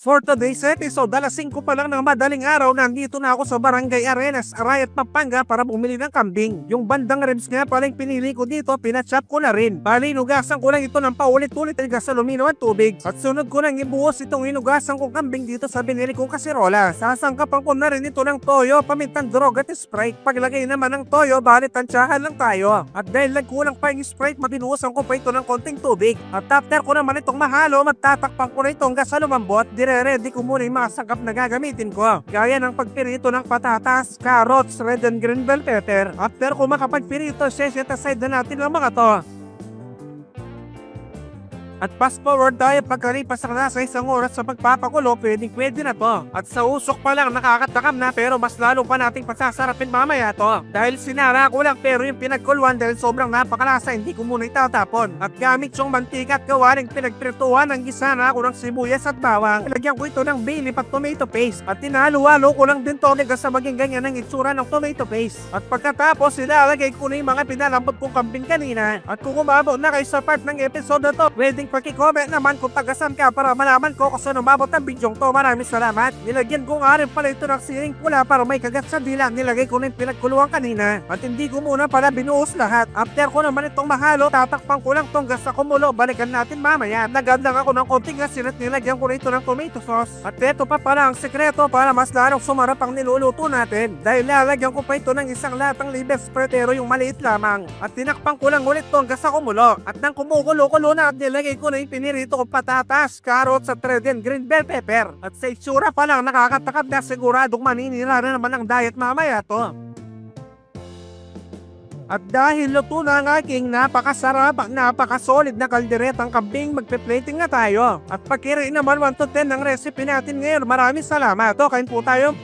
For today's episode, alas 5 pa lang ng madaling araw, nandito na ako sa Barangay Arenas, Arayat, Pampanga para bumili ng kambing. Yung bandang ribs nga palang pinili ko dito, pinachop ko na rin. Bali, inugasan ko lang ito ng paulit-ulit ay gas alumino at tubig. At sunod ko nang ibuhos itong inugasan kong kambing dito sa binili kong kasirola. Sasangkapan ko na rin ito ng toyo, pamintang drog at Sprite. Paglagay naman ng toyo, bali tansyahan lang tayo. At dahil nagkulang pa yung Sprite, mabinuhusan ko pa ito ng konting tubig. At after ko naman itong mahalo, magtatakpan ko na itong gas na lumambot. Ready ko muna yung mga sangkap na gagamitin ko. Gaya ng pagpirito ng patatas, carrots, red and green bell pepper. After ko makapagpirito, set aside na natin ang mga to. At fast forward tayo pagkalipas ng nasa isang oras sa pagpapakulo, pwede na to. At sa usok pa lang nakakatakam na, pero mas lalo pa nating pasasarapin mamaya to. Dahil sinara ko lang, pero yung pinagkuluan dahil sobrang napakalasa, hindi ko muna itatapon. At gamit yung mantika at gawaring pinagprituhan, ng gisa na ako ng sibuyas at bawang. Ilagyan ko ito ng bay leaf at tomato paste. At tinalo-halo ko lang din to hanggang sa maging ganyan ang itsura ng tomato paste. At pagkatapos, ilalagay ko na yung mga pinalambot kong kambing kanina. At kung umabot na kayo sa part ng episode na to, pwedeng paki-comment naman kung tagasan ka para malaman ko kung saan umabot ang bidyong to. Maraming salamat. Nilagyan ko nga rin pala ito ng siling pula para may kagat sa dila. Nilagay ko na yung pinagkuluan kanina. At hindi ko muna pala binuhos lahat. After ko naman itong mahalo, tatakpan ko lang tong gas sa kumulo. Balikan natin mamaya. Nagandang ako ng konting asin at nilagyan ko na ito ng tomato sauce. At ito pa pala ang sekreto para mas lalong sumarap ang niluluto natin. Dahil lalagyan ko pa ito ng isang latang liver spread, pero yung maliit lamang. At tinakpan ko lang ulit tong gas sa kumulo. At nang kumukulo-kulo na, at nilagay ko na yung pinirito ko patatas, carrots at red and green bell pepper. At sa itsura pa lang nakakatakam na, siguradong maninira na naman ang diet mamaya to. At dahil luto na ang aking napakasarap at napakasolid na kalderetang kambing, magpe-plating na tayo. At pagkiri naman 1 to 10 ng recipe natin ngayon. Maraming salamat. O, kain po tayo.